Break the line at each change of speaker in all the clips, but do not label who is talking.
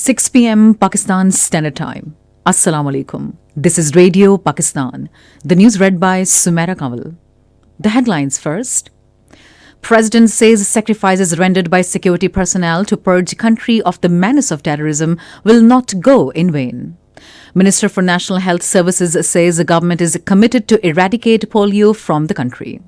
6 p.m. Pakistan Standard Time. Assalamu alaikum. This is Radio Pakistan. The news read by Sumaira Kanwal. The headlines first. President says sacrifices rendered by security personnel to purge country of the menace of terrorism will not go in vain. Minister for National Health Services says the government is committed to eradicate polio from the country.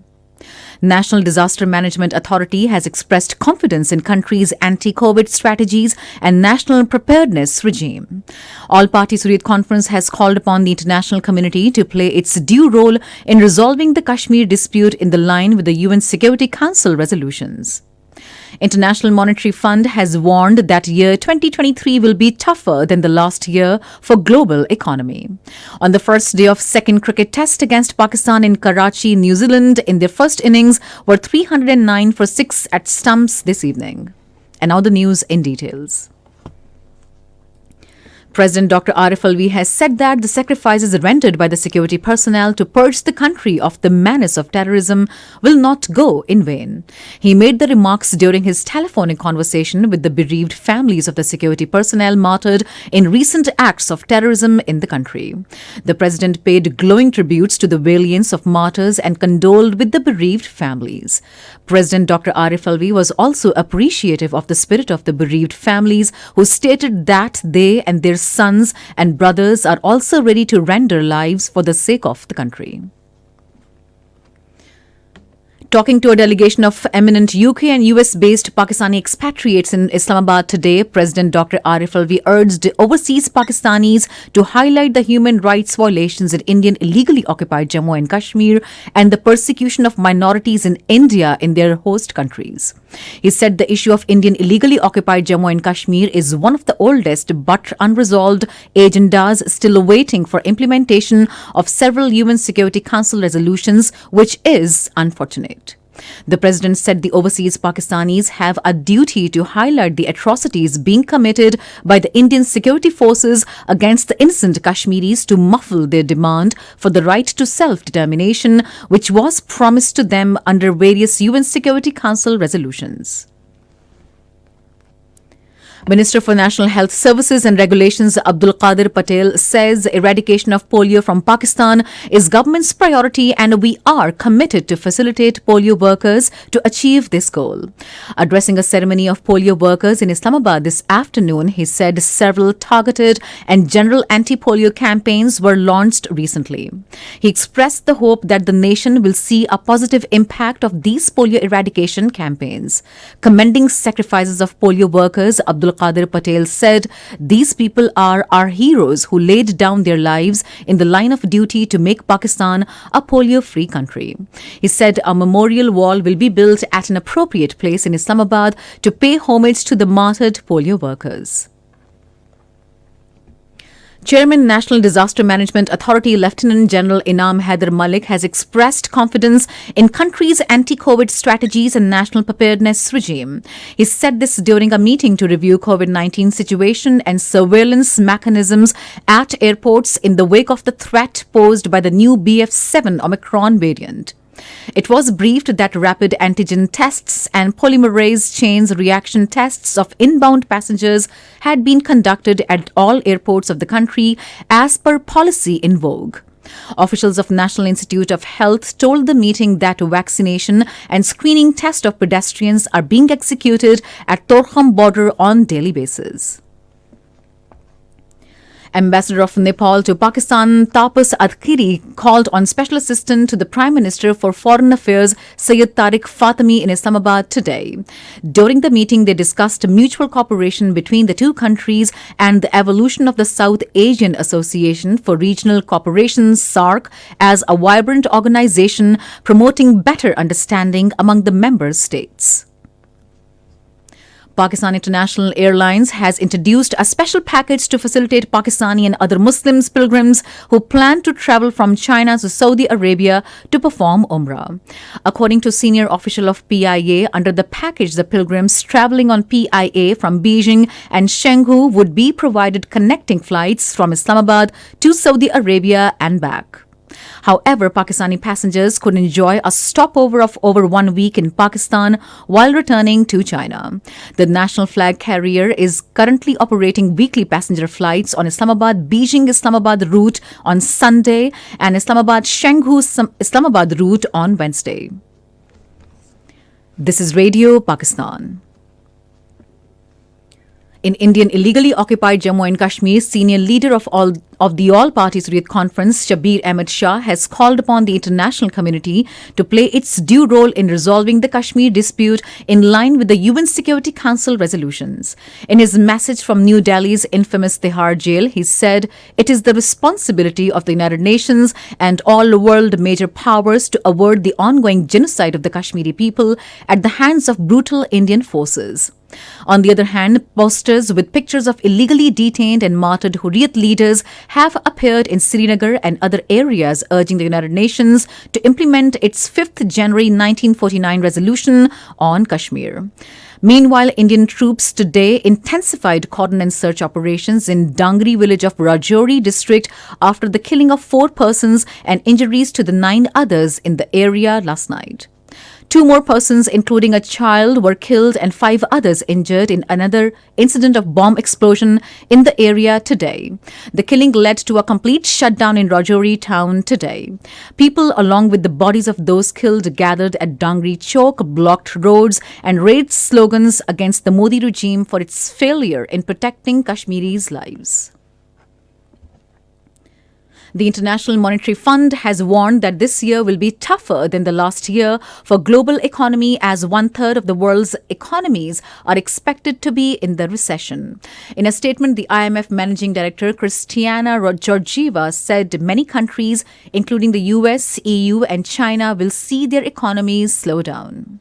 National Disaster Management Authority has expressed confidence in country's anti-COVID strategies and national preparedness regime. All-Party Hurriyat Conference has called upon the international community to play its due role in resolving the Kashmir dispute in the line with the UN Security Council resolutions. International Monetary Fund has warned that year 2023 will be tougher than the last year for global economy. On the first day of second cricket test against Pakistan in Karachi, New Zealand, in their first innings were 309 for 6 at stumps this evening. And now the news in details. President Dr. Arif Alvi has said that the sacrifices rendered by the security personnel to purge the country of the menace of terrorism will not go in vain. He made the remarks during his telephonic conversation with the bereaved families of the security personnel martyred in recent acts of terrorism in the country. The president paid glowing tributes to the valiance of martyrs and condoled with the bereaved families. President Dr. Arif Alvi was also appreciative of the spirit of the bereaved families, who stated that they and their sons and brothers are also ready to render lives for the sake of the country. Talking to a delegation of eminent UK and US-based Pakistani expatriates in Islamabad today, President Dr. Arif Alvi urged overseas Pakistanis to highlight the human rights violations in Indian illegally occupied Jammu and Kashmir and the persecution of minorities in India in their host countries. He said the issue of Indian illegally occupied Jammu and Kashmir is one of the oldest but unresolved agendas still awaiting for implementation of several UN Security Council resolutions, which is unfortunate. The president said the overseas Pakistanis have a duty to highlight the atrocities being committed by the Indian security forces against the innocent Kashmiris to muffle their demand for the right to self-determination, which was promised to them under various UN Security Council resolutions. Minister for National Health Services and Regulations Abdul Qadir Patel says eradication of polio from Pakistan is government's priority and we are committed to facilitate polio workers to achieve this goal. Addressing a ceremony of polio workers in Islamabad this afternoon, he said several targeted and general anti-polio campaigns were launched recently. He expressed the hope that the nation will see a positive impact of these polio eradication campaigns. Commending sacrifices of polio workers, Abdul Qadir Patel said, "These people are our heroes who laid down their lives in the line of duty to make Pakistan a polio-free country." He said a memorial wall will be built at an appropriate place in Islamabad to pay homage to the martyred polio workers. Chairman National Disaster Management Authority Lieutenant General Inam Haider Malik has expressed confidence in country's anti-COVID strategies and national preparedness regime. He said this during a meeting to review COVID-19 situation and surveillance mechanisms at airports in the wake of the threat posed by the new BF7 Omicron variant. It was briefed that rapid antigen tests and polymerase chains reaction tests of inbound passengers had been conducted at all airports of the country as per policy in vogue. Officials of National Institute of Health told the meeting that vaccination and screening tests of pedestrians are being executed at Torkham border on daily basis. Ambassador of Nepal to Pakistan, Tapas Adkiri, called on Special Assistant to the Prime Minister for Foreign Affairs, Syed Tariq Fatemi, in Islamabad today. During the meeting, they discussed mutual cooperation between the two countries and the evolution of the South Asian Association for Regional Cooperation, SAARC, as a vibrant organization promoting better understanding among the member states. Pakistan International Airlines has introduced a special package to facilitate Pakistani and other Muslims pilgrims who plan to travel from China to Saudi Arabia to perform Umrah. According to senior official of PIA, under the package, the pilgrims traveling on PIA from Beijing and Chengdu would be provided connecting flights from Islamabad to Saudi Arabia and back. However, Pakistani passengers could enjoy a stopover of over 1 week in Pakistan while returning to China. The national flag carrier is currently operating weekly passenger flights on Islamabad-Beijing-Islamabad route on Sunday and Islamabad-Shanghu-Islamabad route on Wednesday. This is Radio Pakistan. In Indian illegally occupied Jammu and Kashmir, senior leader of the All-Party Hurriyat Conference, Shabir Ahmed Shah, has called upon the international community to play its due role in resolving the Kashmir dispute in line with the UN Security Council resolutions. In his message from New Delhi's infamous Tihar jail, he said, "It is the responsibility of the United Nations and all world major powers to avert the ongoing genocide of the Kashmiri people at the hands of brutal Indian forces." On the other hand, posters with pictures of illegally detained and martyred Hurriyat leaders have appeared in Srinagar and other areas urging the United Nations to implement its 5th January 1949 resolution on Kashmir. Meanwhile, Indian troops today intensified cordon and search operations in Dangri village of Rajouri district after the killing of 4 persons and injuries to the 9 others in the area last night. 2 more persons, including a child, were killed and 5 others injured in another incident of bomb explosion in the area today. The killing led to a complete shutdown in Rajouri town today. People, along with the bodies of those killed, gathered at Dangri Chowk, blocked roads, and raised slogans against the Modi regime for its failure in protecting Kashmiris' lives. The International Monetary Fund has warned that this year will be tougher than the last year for global economy as 1/3 of the world's economies are expected to be in the recession. In a statement, the IMF Managing Director Kristalina Georgieva said many countries, including the US, EU and China, will see their economies slow down.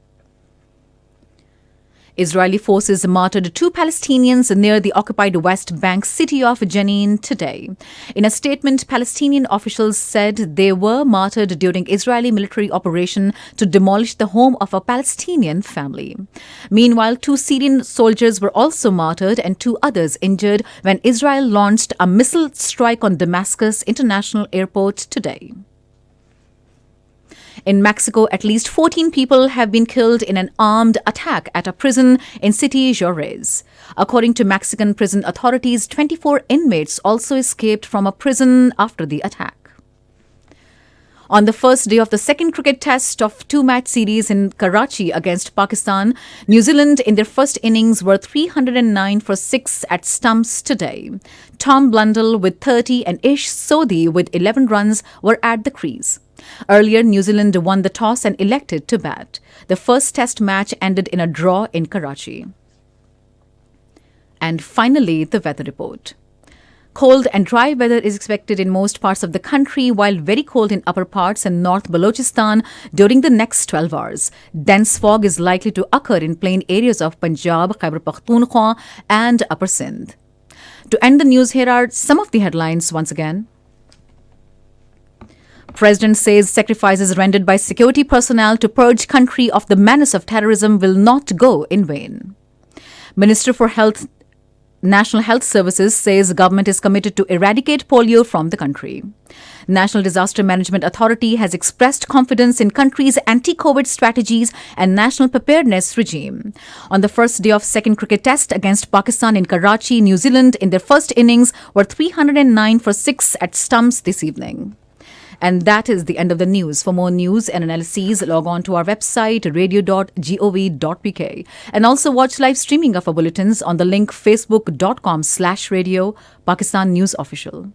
Israeli forces martyred 2 Palestinians near the occupied West Bank city of Jenin today. In a statement, Palestinian officials said they were martyred during Israeli military operation to demolish the home of a Palestinian family. Meanwhile, 2 Syrian soldiers were also martyred and 2 others injured when Israel launched a missile strike on Damascus International Airport today. In Mexico, at least 14 people have been killed in an armed attack at a prison in city Juarez. According to Mexican prison authorities, 24 inmates also escaped from a prison after the attack. On the first day of the second cricket test of 2-match series in Karachi against Pakistan, New Zealand in their first innings were 309 for 6 at stumps today. Tom Blundell with 30 and Ish Sodhi with 11 runs were at the crease. Earlier, New Zealand won the toss and elected to bat. The first test match ended in a draw in Karachi. And finally, the weather report. Cold and dry weather is expected in most parts of the country, while very cold in upper parts and North Balochistan during the next 12 hours. Dense fog is likely to occur in plain areas of Punjab, Khyber Pakhtunkhwa and Upper Sindh. To end the news, here are some of the headlines once again. President says sacrifices rendered by security personnel to purge country of the menace of terrorism will not go in vain. Minister for National Health Services says government is committed to eradicate polio from the country. National Disaster Management Authority has expressed confidence in country's anti-COVID strategies and national preparedness regime. On the first day of second cricket test against Pakistan in Karachi, New Zealand in their first innings were 309 for 6 at stumps this evening. And that is the end of the news. For more news and analyses, log on to our website, radio.gov.pk. And also watch live streaming of our bulletins on the link facebook.com/radio Pakistan News Official.